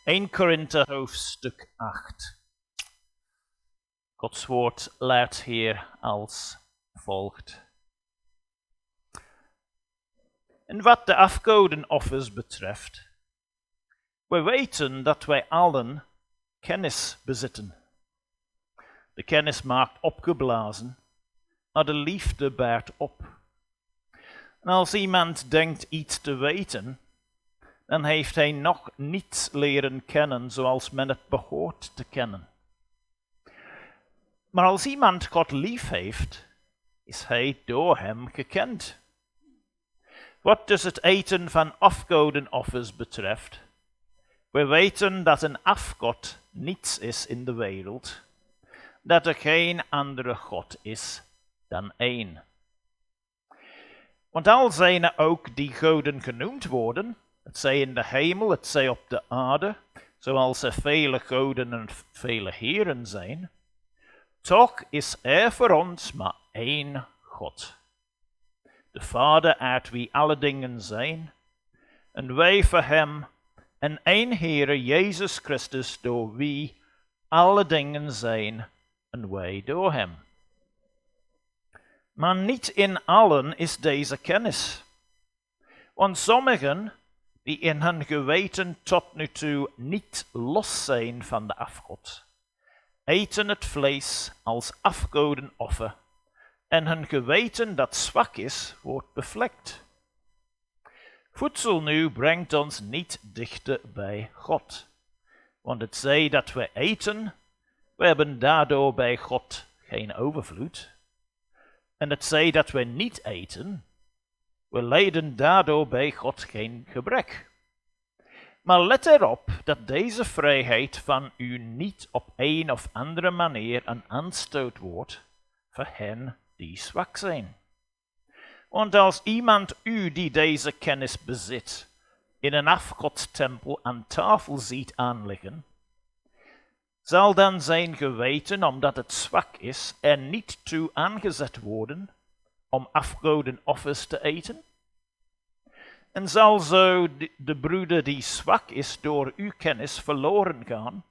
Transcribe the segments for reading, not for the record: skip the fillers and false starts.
1 Korinther hoofdstuk 8. Gods woord luidt hier als volgt. En wat de afgodenoffers betreft, we weten dat wij allen kennis bezitten. De kennis maakt opgeblazen, maar de liefde baart op. En als iemand denkt iets te weten, dan heeft hij nog niets leren kennen zoals men het behoort te kennen. Maar als iemand God lief heeft, is hij door hem gekend. Wat dus het eten van afgodenoffers betreft, we weten dat een afgod niets is in de wereld, dat er geen andere God is dan één. Want al zijn er ook die goden genoemd worden, het zij in de hemel, het zij op de aarde, zoals er vele goden en vele heren zijn, toch is er voor ons maar één God. De Vader uit wie alle dingen zijn, en wij voor hem, en één Heere Jezus Christus, door wie alle dingen zijn, en wij door hem. Maar niet in allen is deze kennis. Want sommigen, die in hun geweten tot nu toe niet los zijn van de afgod, eten het vlees als afgodenoffer, en hun geweten dat zwak is, wordt bevlekt. Voedsel nu brengt ons niet dichter bij God, want het zij dat we eten, we hebben daardoor bij God geen overvloed. En het zij dat we niet eten, we lijden daardoor bij God geen gebrek. Maar let erop dat deze vrijheid van u niet op een of andere manier een aanstoot wordt voor hen die zwak zijn. Want als iemand u die deze kennis bezit, in een afgodstempel aan tafel ziet aanliggen, zal dan zijn geweten, omdat het zwak is, er niet toe aangezet worden om afgodenoffers te eten? En zal zo de broeder die zwak is door uw kennis verloren gaan,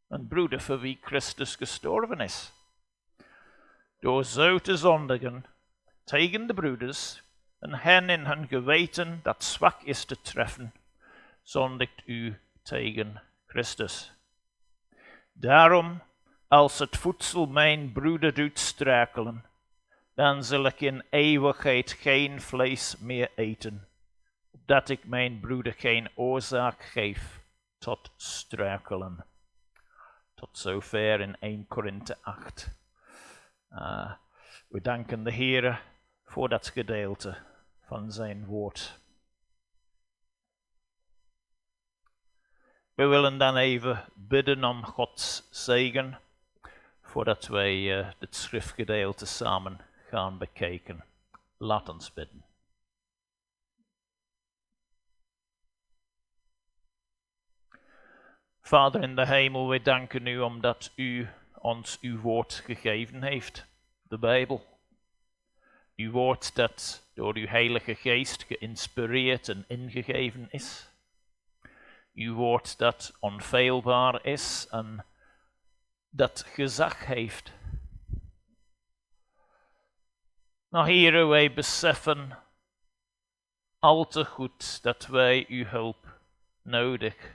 een broeder voor wie Christus gestorven is? Door zo te zondigen tegen de broeders en hen in hun geweten dat zwak is te treffen, zondigt u tegen Christus. Daarom, als het voedsel mijn broeder doet struikelen, dan zal ik in eeuwigheid geen vlees meer eten, opdat ik mijn broeder geen oorzaak geef tot struikelen. Tot zover in 1 Korinther 8. We danken de Heere voor dat gedeelte van zijn woord. We willen dan even bidden om Gods zegen, voordat wij dit schriftgedeelte samen gaan bekijken. Laat ons bidden. Vader in de hemel, wij danken u omdat u ons uw woord gegeven heeft, de Bijbel. Uw woord dat door uw Heilige Geest geïnspireerd en ingegeven is. Uw woord dat onfeilbaar is en dat gezag heeft. Maar Heere, wij beseffen al te goed dat wij uw hulp nodig,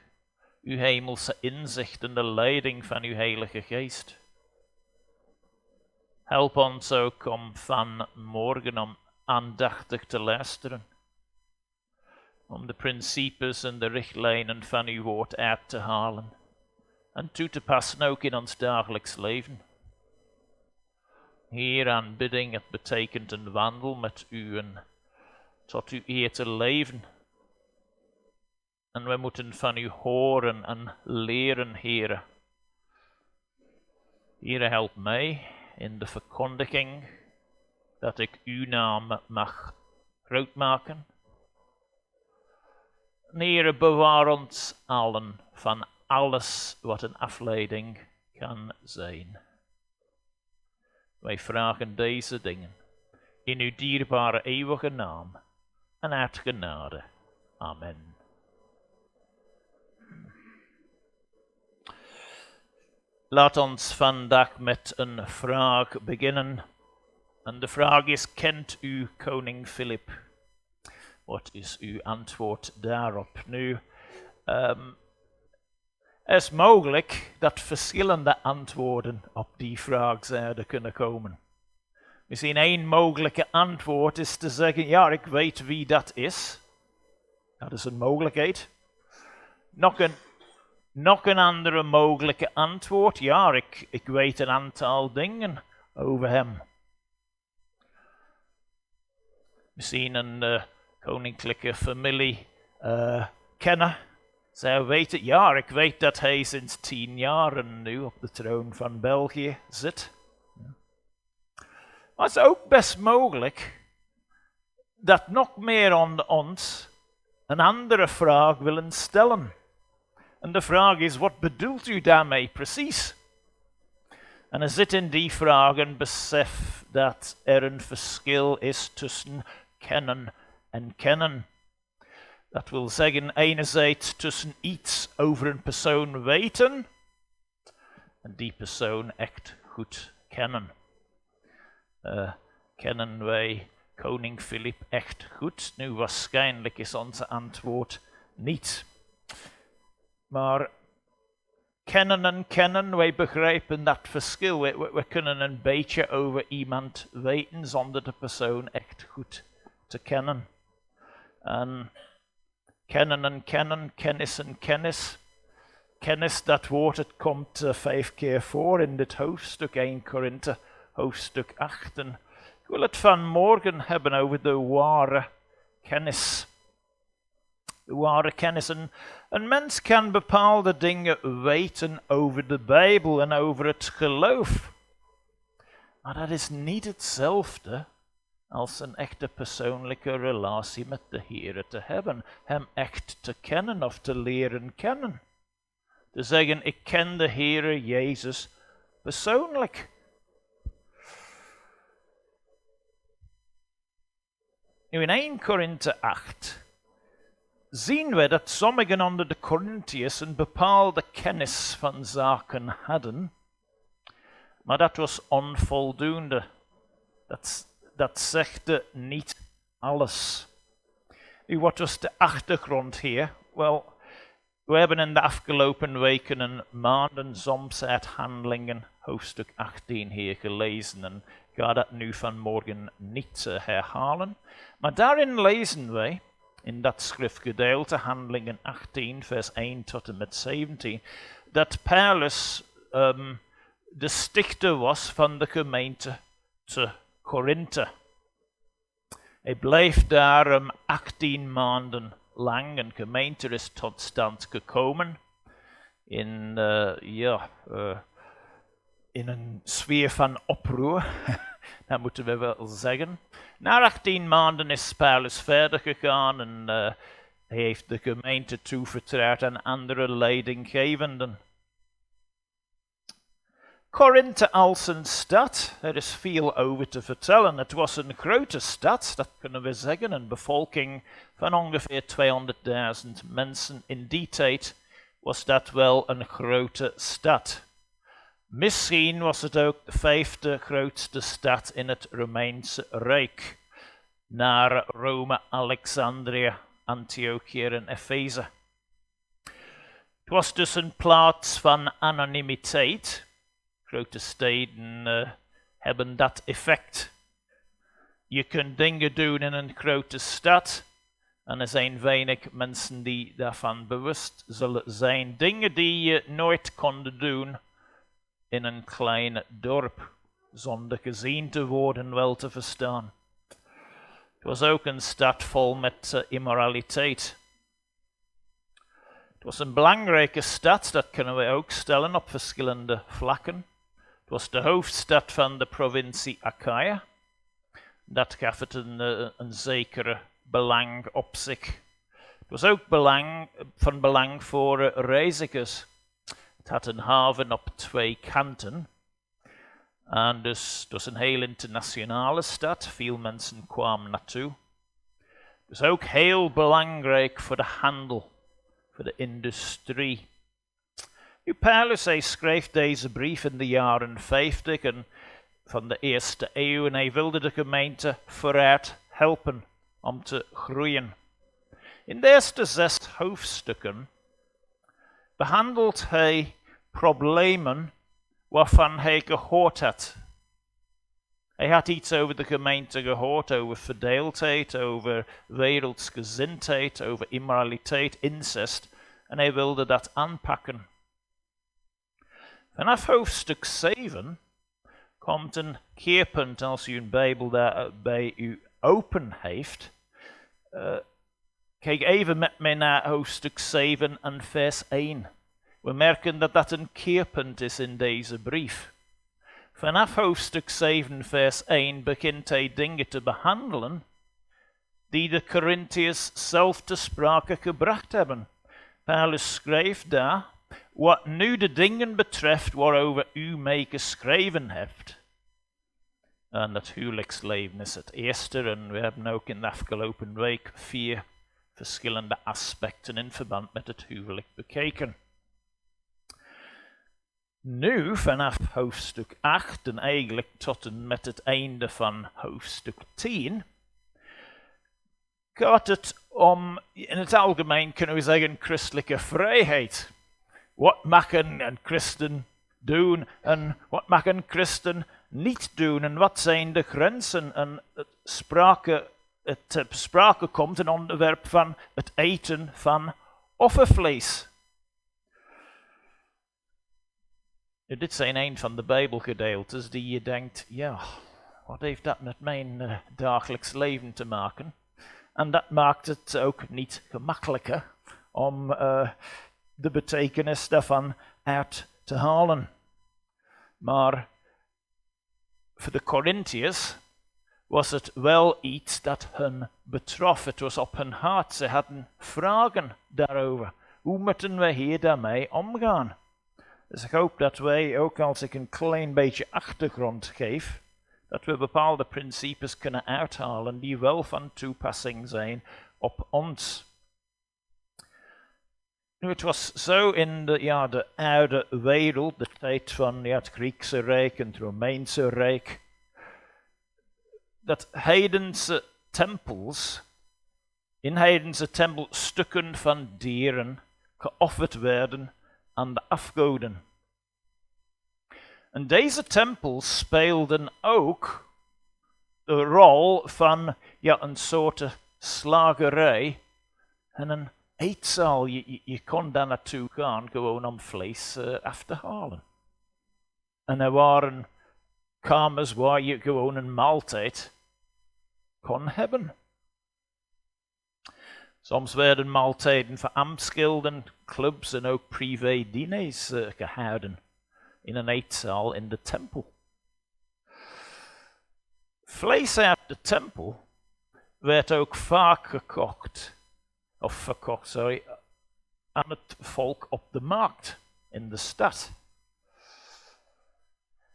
uw hemelse inzicht en de leiding van uw Heilige Geest. Help ons ook om van morgen om aandachtig te luisteren, om de principes en de richtlijnen van uw woord uit te halen en toe te passen ook in ons dagelijks leven. Heer, aanbidding, het betekent een wandel met u en tot uw eer te leven. En we moeten van u horen en leren, Heere. Heere, help mij in de verkondiging dat ik uw naam mag groot maken. Heere, bewaar ons allen van alles wat een afleiding kan zijn. Wij vragen deze dingen in uw dierbare eeuwige naam en uit genade. Amen. Laat ons vandaag met een vraag beginnen. En de vraag is, kent u koning Philip? Wat is uw antwoord daarop? Nu, het is mogelijk dat verschillende antwoorden op die vraag zouden kunnen komen. Misschien één mogelijke antwoord is te zeggen, ja, ik weet wie dat is. Dat is een mogelijkheid. Nog een andere mogelijke antwoord, ja, ik weet een aantal dingen over hem. Misschien een koninklijke familie kennen. Zij weten, ja, ik weet dat hij sinds 10 jaar nu op de troon van België zit. Maar het is ook best mogelijk dat nog meer onder ons een andere vraag willen stellen. En de vraag is, wat bedoelt u daarmee precies? En er zit in die vraag een besef dat er een verschil is tussen kennen en kennen. Dat wil zeggen, enerzijds tussen iets over een persoon weten en die persoon echt goed kennen. Kennen wij koning Philip echt goed? Nu, waarschijnlijk is onze antwoord niet. Maar kennen en kennen, wij begrijpen dat verschil. We kunnen een beetje over iemand weten zonder de persoon echt goed te kennen. En kennen en kennen, kennis en kennis. Kennis, dat woord, het komt 5 keer voor in dit hoofdstuk, 1 Korinthe, hoofdstuk 8. En ik wil het vanmorgen hebben over de ware kennis. De ware kennis. Een mens kan bepaalde dingen weten over de Bijbel en over het geloof. Maar dat is niet hetzelfde als een echte persoonlijke relatie met de Heer te hebben. Hem echt te kennen of te leren kennen. Te zeggen, ik ken de Heer Jezus persoonlijk. Nu in 1 Korinthe 8 zien we dat sommigen onder de Corinthiërs een bepaalde kennis van zaken hadden, maar dat was onvoldoende. Dat zegde niet alles. Nu, wat was de achtergrond hier? Wel, we hebben in de afgelopen weken en maanden soms uit Handelingen hoofdstuk 18 hier gelezen en ik ga dat nu vanmorgen niet herhalen. Maar daarin lezen wij, in dat schriftgedeelte, Handelingen 18, vers 1 tot en met 17, dat Paulus de stichter was van de gemeente te Korinthe. Hij bleef daar 18 maanden lang. Een gemeente is tot stand gekomen in een sfeer van oproer. Dat moeten we wel zeggen. Na 18 maanden is Paulus verder gegaan en hij heeft de gemeente toevertrouwd aan andere leidinggevenden. Korinthe als een stad, er is veel over te vertellen. Het was een grote stad, dat kunnen we zeggen, een bevolking van ongeveer 200.000 mensen. In die tijd was dat wel een grote stad. Misschien was het ook de 5e grootste stad in het Romeinse Rijk, na Rome, Alexandrië, Antiochië en Efeze. Het was dus een plaats van anonimiteit. Grote steden hebben dat effect. Je kunt dingen doen in een grote stad en er zijn weinig mensen die daarvan bewust zullen zijn. Dingen die je nooit konden doen in een klein dorp, zonder gezien te worden, wel te verstaan. Het was ook een stad vol met immoraliteit. Het was een belangrijke stad, dat kunnen we ook stellen op verschillende vlakken. Het was de hoofdstad van de provincie Achaia. Dat gaf het een zekere belang op zich. Het was ook van belang voor reizigers. Het had een haven op 2 kanten. En dus het was een heel internationale stad. Veel mensen kwamen naartoe. Het was ook heel belangrijk voor de handel, voor de industrie. Paulus hij schreef deze brief in de jaren 50 van de eerste eeuw en hij wilde de gemeente vooruit helpen om te groeien. In de eerste 6 hoofdstukken behandelt hij problemen waarvan hij gehoord had. Hij had iets over de gemeente gehoord, over verdeeldheid, over wereldsgezindheid, over immoraliteit, incest. En hij wilde dat aanpakken. Vanaf hoofdstuk 7 komt een keerpunt als u een Bijbel daar bij u open heeft. Kijk even met mij naar hoofdstuk 7 en vers 1. We merken dat dat een keerpunt is in deze brief. Vanaf hoofdstuk 7 vers 1 begint hij dingen te behandelen die de Corinthiërs zelf te sprake gebracht hebben. Paulus schreef daar, wat nu de dingen betreft waarover u mee geschreven hebt. En het huwelijksleven is het eerste en we hebben ook in de afgelopen week 4 verschillende aspecten in verband met het huwelijk bekeken. Nu, vanaf hoofdstuk 8 en eigenlijk tot en met het einde van hoofdstuk 10, gaat het om, in het algemeen kunnen we zeggen, christelijke vrijheid. Wat mag een christen doen en wat mag een christen niet doen en wat zijn de grenzen? En het sprake komt een onderwerp van het eten van offervlees. Dit zijn een van de Bijbelgedeeltes die je denkt, ja, wat heeft dat met mijn dagelijks leven te maken? En dat maakt het ook niet gemakkelijker om de betekenis daarvan uit te halen. Maar voor de Corinthiërs was het wel iets dat hen betrof. Het was op hun hart. Ze hadden vragen daarover. Hoe moeten we hier daarmee omgaan? Dus ik hoop dat wij, ook als ik een klein beetje achtergrond geef, dat we bepaalde principes kunnen uithalen die wel van toepassing zijn op ons. Nu, het was zo in de oude wereld, de tijd van het Griekse Rijk en het Romeinse Rijk, dat heidense tempels, in heidense tempels stukken van dieren geofferd werden aan de afgoden. En deze tempels speelden ook de rol van een soort slagerij en een eetzaal. Je kon daar naartoe gaan gewoon om vlees af te halen. En er waren kamers waar je gewoon een maaltijd kon hebben. Soms werden maaltijden voor ambtsgilden, clubs en ook privé-diners gehouden in een eetzaal in de tempel. Vlees uit de tempel werd ook vaak verkocht aan het volk op de markt in de stad.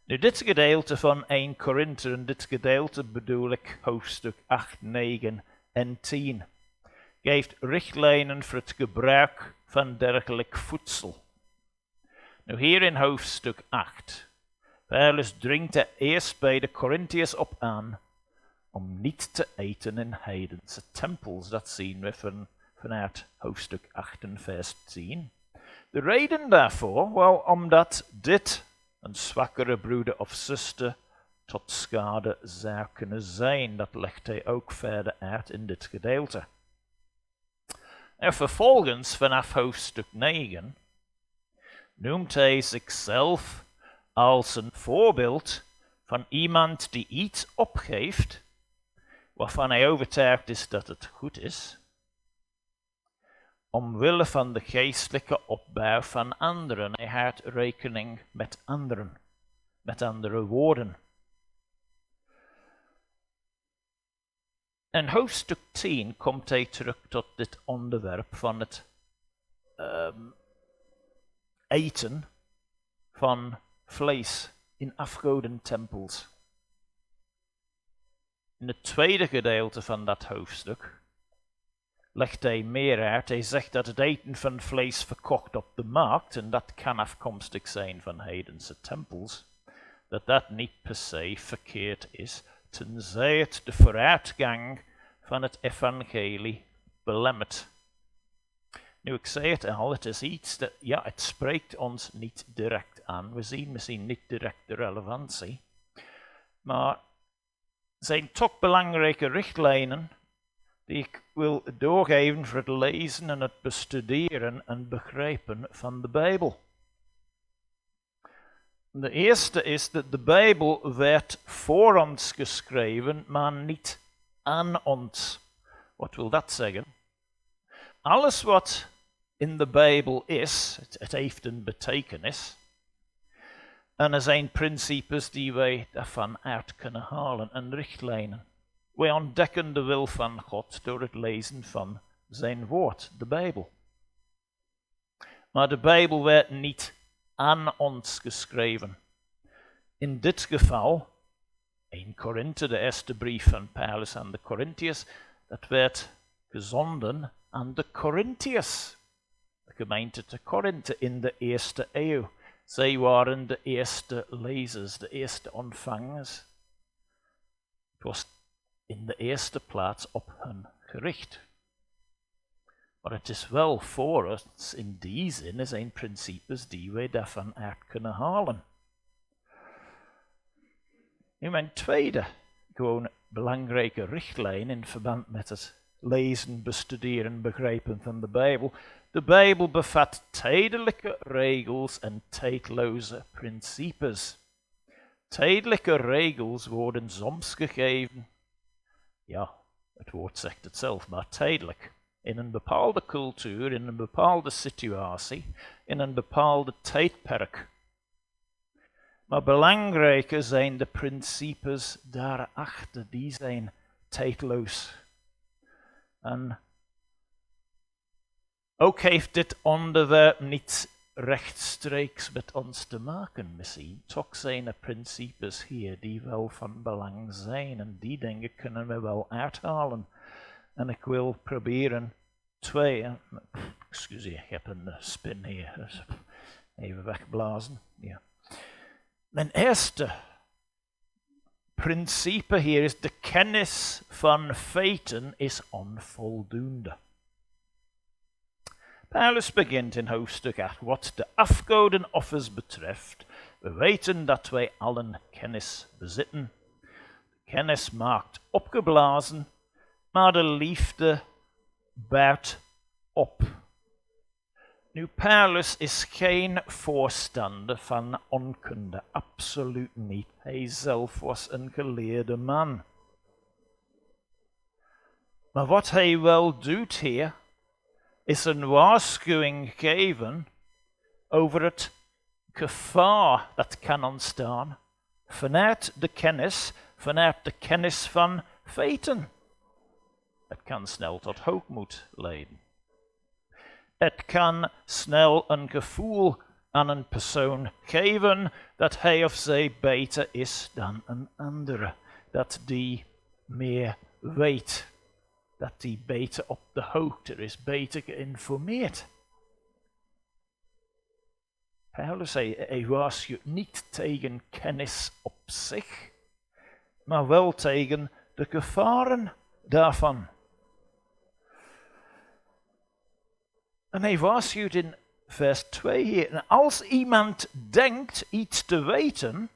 Nu, dit gedeelte van 1 Korinthe, en dit gedeelte bedoel ik hoofdstuk 8, 9 en 10, geeft richtlijnen voor het gebruik van dergelijk voedsel. Nu, hier in hoofdstuk 8, Paulus dringt er eerst bij de Corinthiërs op aan om niet te eten in heidense tempels. Dat zien we vanuit hoofdstuk 8 en vers 10. De reden daarvoor, wel omdat dit een zwakkere broeder of zuster tot schade zou kunnen zijn. Dat legt hij ook verder uit in dit gedeelte. En vervolgens, vanaf hoofdstuk 9, noemt hij zichzelf als een voorbeeld van iemand die iets opgeeft, waarvan hij overtuigd is dat het goed is, omwille van de geestelijke opbouw van anderen. Hij houdt rekening met anderen, met andere woorden. In hoofdstuk 10 komt hij terug tot dit onderwerp van het eten van vlees in afgodentempels. In het tweede gedeelte van dat hoofdstuk legt hij meer uit. Hij zegt dat het eten van vlees verkocht op de markt, en dat kan afkomstig zijn van heidense tempels, dat niet per se verkeerd is, tenzij het de vooruitgang van het evangelie belemmert. Nu, ik zei het al, het is iets dat, ja, het spreekt ons niet direct aan. We zien misschien niet direct de relevantie, maar zijn toch belangrijke richtlijnen die ik wil doorgeven voor het lezen en het bestuderen en begrijpen van de Bijbel. De eerste is dat de Bijbel werd voor ons geschreven, maar niet aan ons. Wat wil dat zeggen? Alles wat in de Bijbel is, het heeft een betekenis. En er zijn principes die wij daarvan uit kunnen halen en richtlijnen. Wij ontdekken de wil van God door het lezen van zijn woord, de Bijbel. Maar de Bijbel werd niet aan ons geschreven. In dit geval, 1 Korinthe, de eerste brief van Paulus aan de Corinthiërs, dat werd gezonden aan de Corinthiërs, de gemeente te Korinthe in de eerste eeuw. Zij waren de eerste lezers, de eerste ontvangers. Het was in de eerste plaats op hen gericht. Maar het is wel voor ons in die zin, er zijn principes die wij daarvan uit kunnen halen. Nu, mijn tweede gewoon belangrijke richtlijn in verband met het lezen, bestuderen, begrijpen van de Bijbel. De Bijbel bevat tijdelijke regels en tijdloze principes. Tijdelijke regels worden soms gegeven, ja, het woord zegt het zelf, maar tijdelijk. In een bepaalde cultuur, in een bepaalde situatie, in een bepaalde tijdperk. Maar belangrijker zijn de principes daarachter, die zijn tijdloos. En ook heeft dit onderwerp niet rechtstreeks met ons te maken misschien. Toch zijn er principes hier die wel van belang zijn en die dingen kunnen we wel uithalen. En ik wil proberen excuseer, ik heb een spin hier, dus even wegblazen. Ja. Mijn eerste principe hier is: de kennis van feiten is onvoldoende. Paulus begint in hoofdstuk 8. Wat de afgodenoffers betreft, we weten dat wij allen kennis bezitten. Kennis maakt opgeblazen, maar de liefde bouwt op. Nu, Paulus is geen voorstander van onkunde, absoluut niet. Hij zelf was een geleerde man. Maar wat hij wel doet hier, is een waarschuwing geven over het gevaar dat kan ontstaan vanuit de kennis van feiten. Het kan snel tot hoogmoed leiden. Het kan snel een gevoel aan een persoon geven dat hij of zij beter is dan een andere. Dat die meer weet. Dat die beter op de hoogte is, beter geïnformeerd. Paulus hij waarschuwt niet tegen kennis op zich, maar wel tegen de gevaren daarvan. En hij waarschuwt in vers 2 hier: en als iemand denkt iets te weten,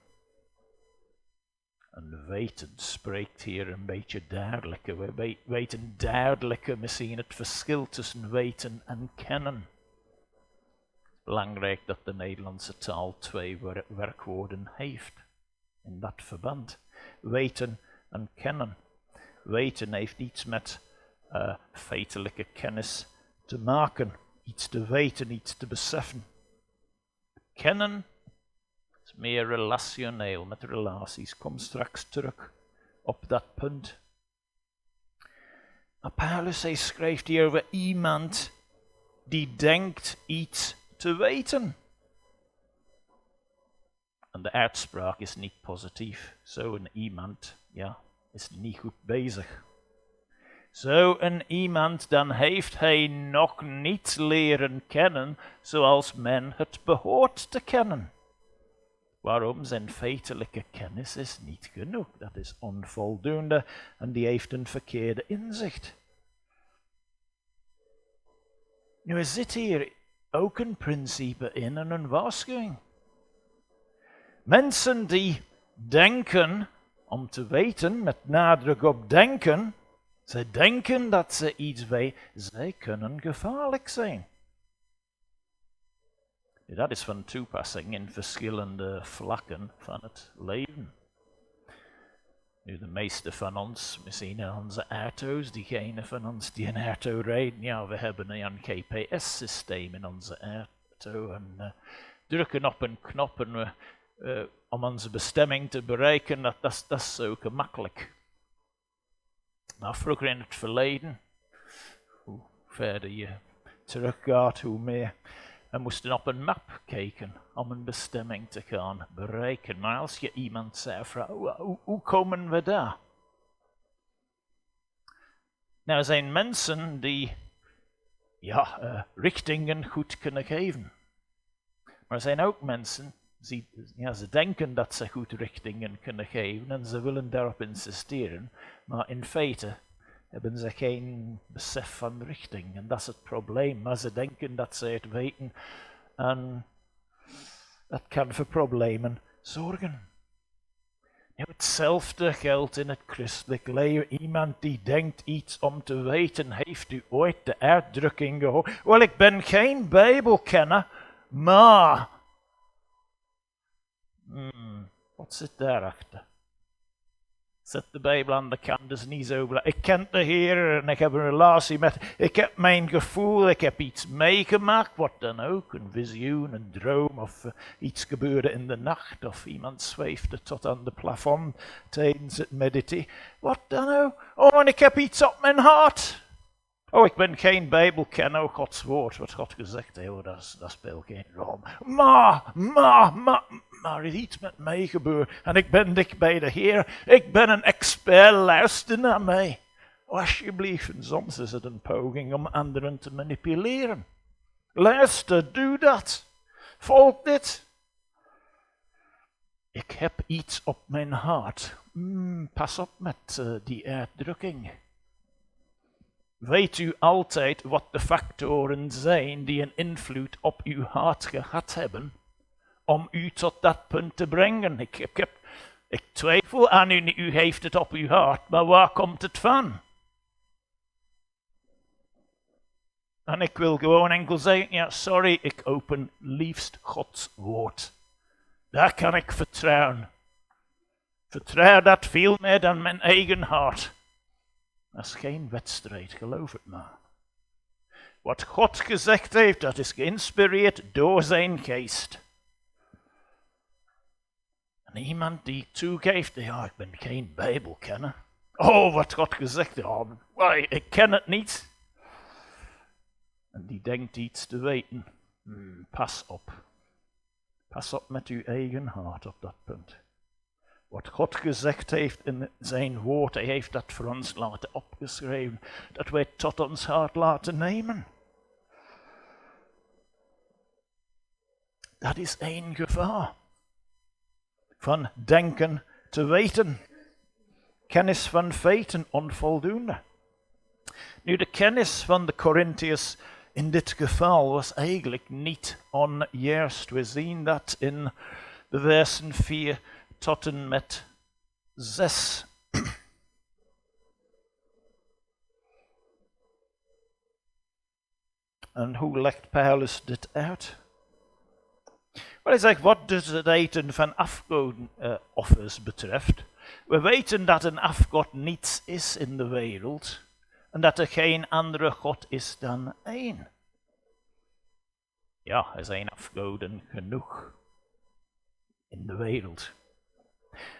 en weten spreekt hier een beetje duidelijker. We weten duidelijker misschien het verschil tussen weten en kennen. Het is belangrijk dat de Nederlandse taal 2 werkwoorden heeft in dat verband. Weten en kennen. Weten heeft iets met feitelijke kennis te maken. Iets te weten, iets te beseffen. Kennen is meer relationeel, met relaties. Kom straks terug op dat punt. Maar Paulus hij schrijft hier over iemand die denkt iets te weten. En de uitspraak is niet positief. Zo'n iemand, ja, is niet goed bezig. Zo een iemand, dan heeft hij nog niet leren kennen zoals men het behoort te kennen. Waarom? Zijn feitelijke kennis is niet genoeg. Dat is onvoldoende en die heeft een verkeerde inzicht. Nu, er zit hier ook een principe in en een waarschuwing. Mensen die denken, om te weten, met nadruk op denken, zij denken dat ze iets weten, zij kunnen gevaarlijk zijn. Dat is van toepassing in verschillende vlakken van het leven. Nu, de meeste van ons, misschien in onze auto's, diegenen van ons die een auto rijden, ja, we hebben een GPS-systeem in onze auto en drukken op een knop en om onze bestemming te bereiken, dat is zo gemakkelijk. Maar vroeger in het verleden, hoe verder je teruggaat, hoe meer. We moesten op een map kijken om een bestemming te gaan bereiken. Maar als je iemand zou vragen, hoe komen we daar? Nou, er zijn mensen die richtingen goed kunnen geven. Maar er zijn ook mensen, ze denken dat ze goed richtingen kunnen geven en ze willen daarop insisteren. Maar in feite hebben ze geen besef van richting. En dat is het probleem. Maar ze denken dat ze het weten. En dat kan voor problemen zorgen. Nou, hetzelfde geldt in het christelijk leven. Iemand die denkt iets om te weten. Heeft u ooit de uitdrukking gehoord? Wel, ik ben geen Bijbelkenner, maar... wat zit daarachter? Zet de Bijbel aan de kant, dat is niet zo belangrijk. Ik ken de Heer en ik heb een relatie met... Ik heb mijn gevoel, ik heb iets meegemaakt, wat dan ook. Een visioen, een droom of iets gebeurde in de nacht. Of iemand zweefde tot aan de plafond tijdens het mediteren. Wat dan ook. Oh, en ik heb iets op mijn hart. Oh, ik ben geen Bijbelkenner, oh, Gods woord, wat God gezegd heeft, dat speelt geen rol. Maar er is iets met mij gebeurd en ik ben dicht bij de Heer. Ik ben een expert, luister naar mij. Oh, alsjeblieft, en soms is het een poging om anderen te manipuleren. Luister, doe dat. Volg dit. Ik heb iets op mijn hart. Pas op met die uitdrukking. Weet u altijd wat de factoren zijn die een invloed op uw hart gehad hebben, om u tot dat punt te brengen? Ik twijfel aan u, u heeft het op uw hart, maar waar komt het van? En ik wil gewoon enkel zeggen, ja, sorry, ik open liefst Gods woord. Daar kan ik vertrouwen. Vertrouw dat veel meer dan mijn eigen hart. Dat is geen wedstrijd, geloof het maar. Wat God gezegd heeft, dat is geïnspireerd door zijn geest. En iemand die toegeeft, ja, ik ben geen Bijbelkenner. Oh, wat God gezegd heeft, oh, ik ken het niet. En die denkt iets te weten. Pas op. Pas op met uw eigen hart op dat punt. Wat God gezegd heeft in zijn woord, hij heeft dat voor ons laten opgeschreven, dat wij tot ons hart laten nemen. Dat is één gevaar. Van denken te weten. Kennis van feiten onvoldoende. Nu, de kennis van de Corinthiërs in dit geval was eigenlijk niet onjuist. We zien dat in de versen 4 tot en met 6. En hoe legt Paulus dit uit? Wel, hij zegt, wat dus het eten van afgodenoffers betreft. We weten dat een afgod niets is in de wereld. En dat er geen andere God is dan één. Ja, er zijn afgoden genoeg in de wereld.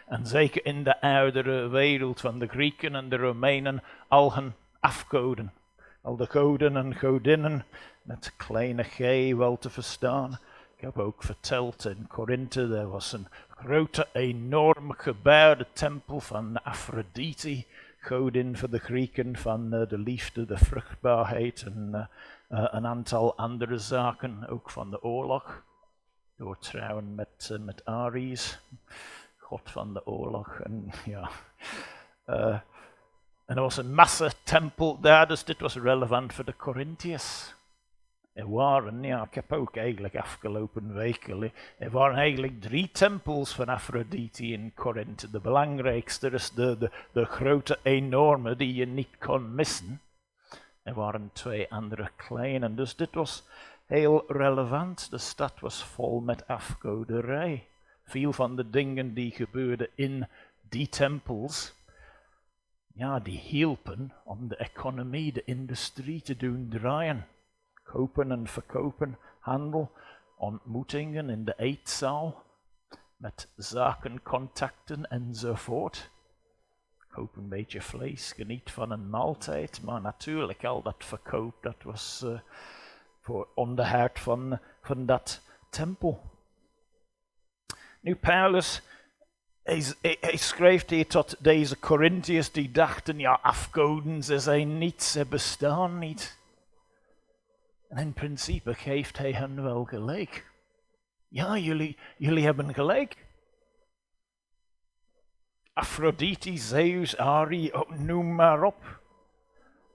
En zeker in de oudere wereld van de Grieken en de Romeinen al hun afgoden. Al de goden en godinnen met kleine g wel te verstaan. Ik heb ook verteld in Korinthe, er was een grote, enorm gebouwde tempel van Aphrodite, godin voor de Grieken van de liefde, de vruchtbaarheid en een aantal andere zaken, ook van de oorlog. Door trouwen met Aries, god van de oorlog. En ja, en er was een massatempel daar, dus dit was relevant voor de Corinthiërs. Er waren, ja, ik heb ook eigenlijk afgelopen weken, er waren eigenlijk 3 tempels van Aphrodite in Korinthe. De belangrijkste is de grote, enorme, die je niet kon missen. Er waren 2 andere kleine, dus dit was heel relevant. De stad was vol met afgoderij. Veel van de dingen die gebeurden in die tempels, ja, die hielpen om de economie, de industrie te doen draaien. Kopen en verkopen, handel, ontmoetingen in de eetzaal, met zakencontacten enzovoort. Koop een beetje vlees, geniet van een maaltijd, maar natuurlijk al dat verkoop, dat was voor onderhoud van dat tempel. Nu Paulus, hij schreef hier tot deze Corinthiërs die dachten, ja, afgoden, ze zijn niets, ze bestaan niet. En in principe geeft hij hen wel gelijk. Ja, jullie hebben gelijk. Aphrodite, Zeus, Aries, noem maar op.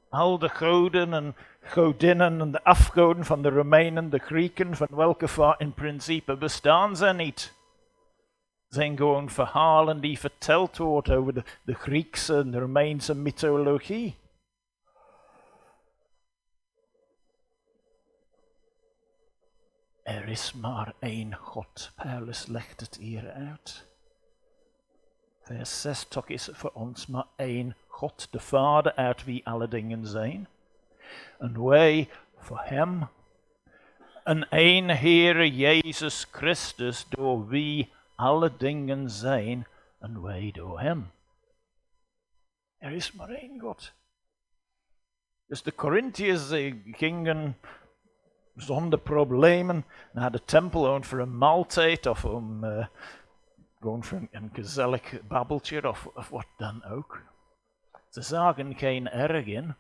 Al de goden en godinnen en de afgoden van de Romeinen, de Grieken, van welke vaart in principe bestaan ze niet. Zijn gewoon verhalen die verteld worden over de Griekse en de Romeinse mythologie. Er is maar 1 God. Paulus legt het hier uit. Vers 6, toch is er voor ons maar 1 God, de Vader uit wie alle dingen zijn. En wij voor hem. En 1 Heere Jezus Christus, door wie alle dingen zijn en wij door hem. Er is maar 1 God. Dus de Corinthiërs gingen zonder problemen naar de tempel om voor een maaltijd of om gewoon voor een gezellig babbeltje of wat dan ook. Ze zagen geen erg in.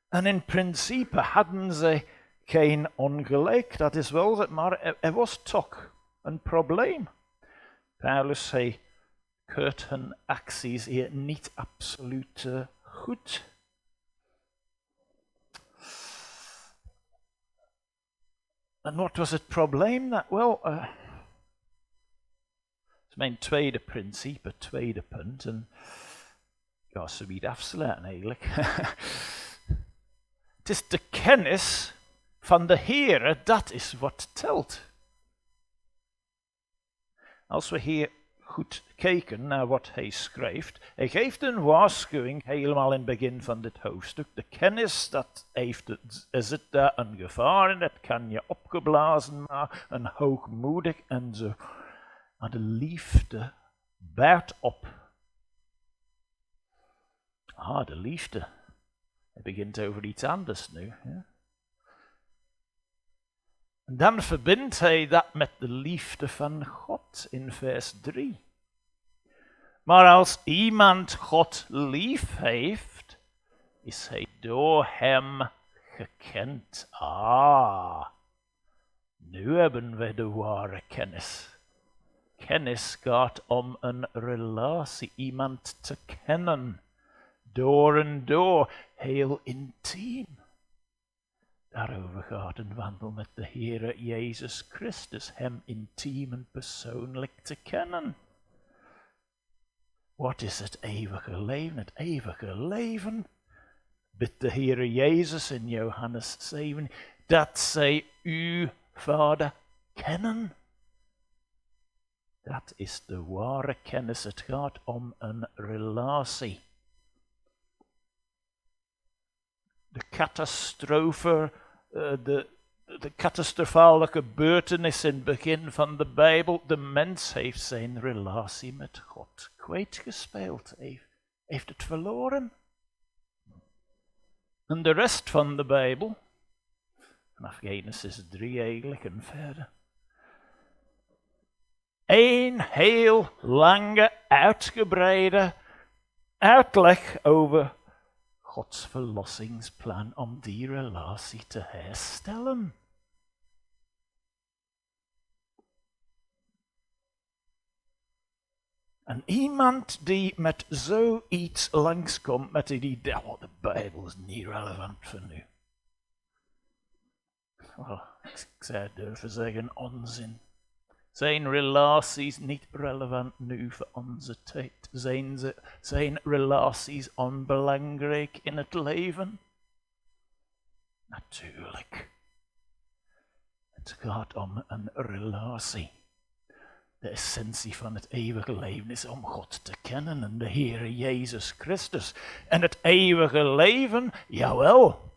En in principe hadden ze geen ongelijk, dat is wel het, maar er was toch een probleem. Paulus, hij keurt hun acties hier niet absoluut goed. En wat was het probleem? Wel, dat is mijn tweede principe, tweede punt. En ja, ze niet afsluiten eigenlijk. Het is de kennis van de Heere, dat is wat telt. Als we hier goed kijken naar wat hij schrijft, hij geeft een waarschuwing helemaal in het begin van dit hoofdstuk. De kennis, er zit daar een gevaar in, dat kan je opgeblazen maken, en hoogmoedig en zo. Maar de liefde baart op. De liefde. Hij begint over iets anders nu. Ja? En dan verbindt hij dat met de liefde van God in vers 3. Maar als iemand God lief heeft, is hij door hem gekend. Nu hebben we de ware kennis. Kennis gaat om een relatie, iemand te kennen. Door en door, heel intiem. Daarover gaat een wandel met de Heere Jezus Christus, hem intiem en persoonlijk te kennen. Wat is het eeuwige leven? Het eeuwige leven, bidt de Heere Jezus in Johannes 7, dat zij uw Vader kennen. Dat is de ware kennis. Het gaat om een relatie. De catastrofe, de catastrofale gebeurtenis in het begin van de Bijbel. De mens heeft zijn relatie met God kwijtgespeeld, heeft het verloren. En de rest van de Bijbel, vanaf Genesis 3 eigenlijk en verder. Een heel lange, uitgebreide uitleg over Gods verlossingsplan om die relatie te herstellen. En iemand die met zoiets langskomt met het idee, de Bijbel is niet relevant voor nu. Wel, ik zou durven zeggen onzin. Zijn relaties niet relevant nu voor onze tijd? Zijn relaties onbelangrijk in het leven? Natuurlijk. Het gaat om een relatie. De essentie van het eeuwige leven is om God te kennen en de Heere Jezus Christus. En het eeuwige leven, jawel,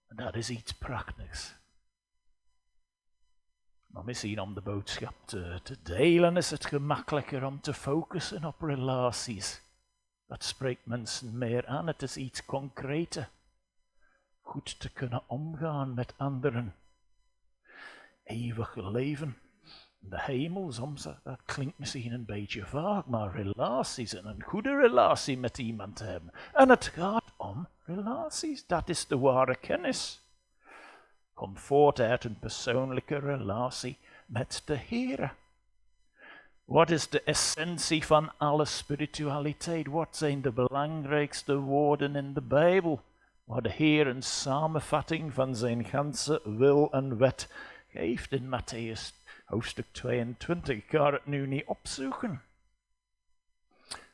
dat is iets prachtigs. Maar misschien om de boodschap te delen is het gemakkelijker om te focussen op relaties. Dat spreekt mensen meer aan, het is iets concreter. Goed te kunnen omgaan met anderen. Eeuwige leven. De hemel, soms, dat klinkt misschien een beetje vaag, maar relaties en een goede relatie met iemand hebben. En het gaat om relaties, dat is de ware kennis. Komt voort uit een persoonlijke relatie met de Heere. Wat is de essentie van alle spiritualiteit? Wat zijn de belangrijkste woorden in de Bijbel? Waar de Heer een samenvatting van zijn ganse wil en wet geeft in Matthäus hoofdstuk 22. Ik ga het nu niet opzoeken.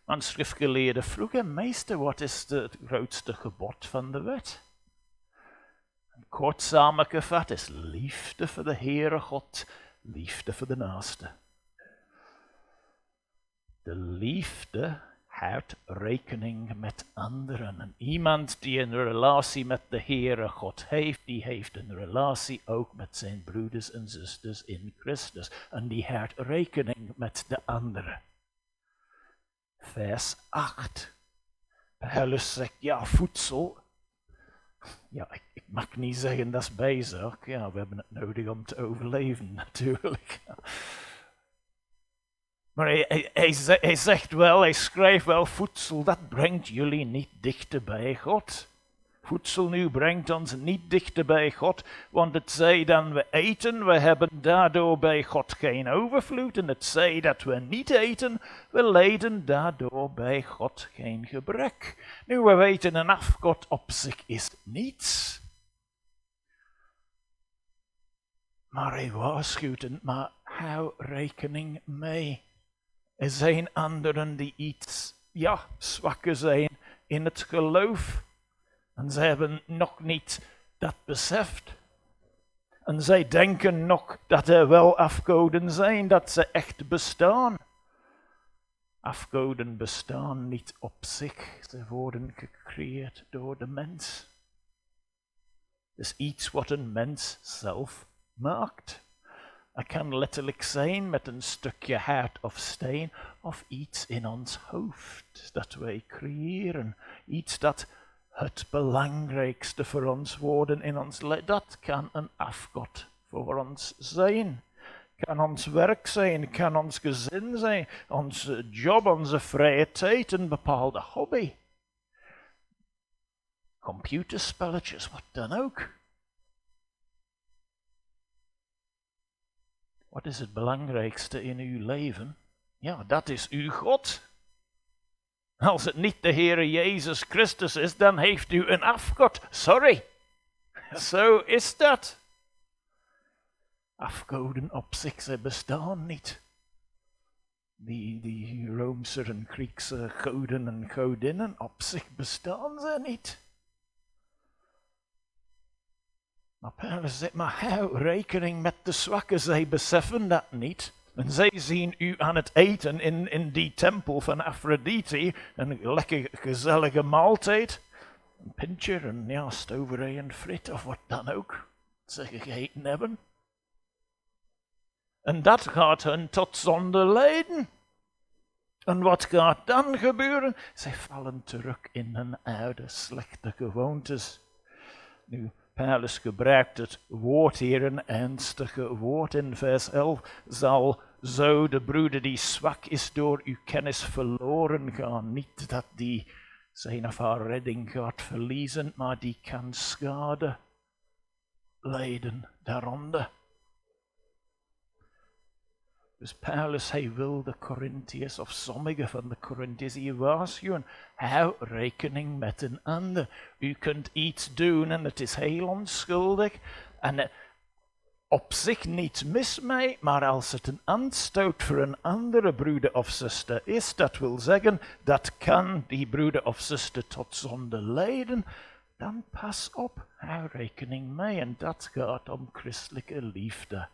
Maar schriftgeleerden vroegen, meester, wat is het grootste gebod van de wet? Kort samengevat is liefde voor de Heere God, liefde voor de naaste. De liefde houdt rekening met anderen. En iemand die een relatie met de Heere God heeft, die heeft een relatie ook met zijn broeders en zusters in Christus. En die houdt rekening met de anderen. Vers 8. Paulus zegt, ja, voedsel. Ja, ik mag niet zeggen dat is bijzaak. Ja, we hebben het nodig om te overleven, natuurlijk. Maar hij zegt wel, hij schrijft wel, voedsel, dat brengt jullie niet dichter bij God. Voedsel nu brengt ons niet dichter bij God, want het zij dan we eten, we hebben daardoor bij God geen overvloed. En het zij dat we niet eten, we lijden daardoor bij God geen gebrek. Nu, we weten, een afgod op zich is niets. Maar hij waarschuwt, maar hou rekening mee. Er zijn anderen die iets, zwakker zijn in het geloof. En zij hebben nog niet dat beseft. En zij denken nog dat er wel afgoden zijn, dat ze echt bestaan. Afgoden bestaan niet op zich, ze worden gecreëerd door de mens. Het is iets wat een mens zelf maakt. Het kan letterlijk zijn met een stukje hout of steen, of iets in ons hoofd dat wij creëren. Iets dat het belangrijkste voor ons worden in ons leven. Dat kan een afgod voor ons zijn. Kan ons werk zijn, kan ons gezin zijn, onze job, onze vrije tijd, een bepaalde hobby. Computerspelletjes, wat dan ook. Wat is het belangrijkste in uw leven? Ja, dat is uw God. Als het niet de Heere Jezus Christus is, dan heeft u een afgod. Sorry. Zo is dat. Afgoden op zich, ze bestaan niet. Die Roomse en Griekse goden en godinnen, op zich bestaan ze niet. Maar Paulus zegt, maar hou rekening met de zwakken, zij beseffen dat niet. En zij zien u aan het eten in die tempel van Aphrodite, een lekker gezellige maaltijd. Een pintje, een stoverij en frit of wat dan ook. Ze gegeten hebben. En dat gaat hen tot zonde leiden. En wat gaat dan gebeuren? Zij vallen terug in hun oude slechte gewoontes. Nu, Paulus gebruikt het woord hier, een ernstige woord in vers 11. Zal zo de broeder die zwak is door uw kennis verloren gaan. Niet dat die zijn of haar redding gaat verliezen, maar die kan schade lijden daaronder. Dus Paulus, hij wil de Corinthiërs, of sommige van de Corinthiërs hier waarschuwen. Hou rekening met een ander. U kunt iets doen en het is heel onschuldig. En op zich niets mis mee, maar als het een aanstoot voor een andere broeder of zuster is, dat wil zeggen, dat kan die broeder of zuster tot zonde leiden, dan pas op, hou rekening mee. En dat gaat om christelijke liefde.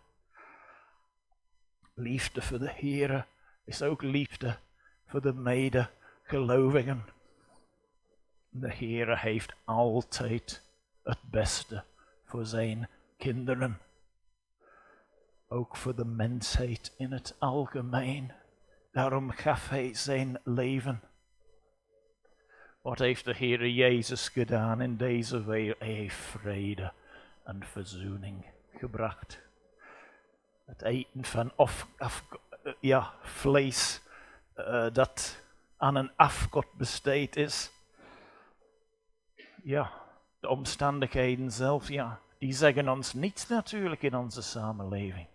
Liefde voor de Heere is ook liefde voor de medegelovigen. De Heere heeft altijd het beste voor zijn kinderen. Ook voor de mensheid in het algemeen. Daarom gaf hij zijn leven. Wat heeft de Heere Jezus gedaan in deze wereld? Hij heeft vrede en verzoening gebracht. Het eten van vlees dat aan een afgod besteed is. Ja, de omstandigheden zelf, ja, die zeggen ons niets natuurlijk in onze samenleving.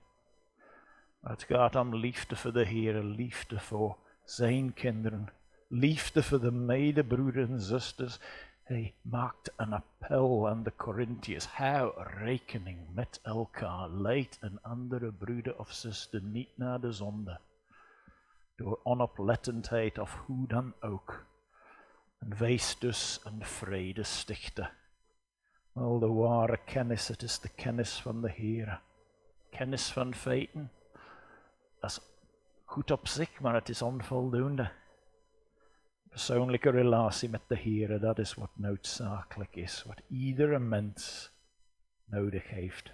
Maar het gaat om liefde voor de Heer, liefde voor zijn kinderen, liefde voor de medebroeders en zusters. Hij maakt een appel aan de Corinthiërs. Hou rekening met elkaar. Leid een andere broeder of zuster niet naar de zonde. Door onoplettendheid of hoe dan ook. En wees dus een vredestichter. Wel, de ware kennis, het is de kennis van de Heer. Kennis van feiten, dat is goed op zich, maar het is onvoldoende. Persoonlijke relatie met de Heer, dat is wat noodzakelijk is, wat iedere mens nodig heeft.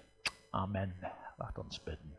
Amen. Laat ons bidden.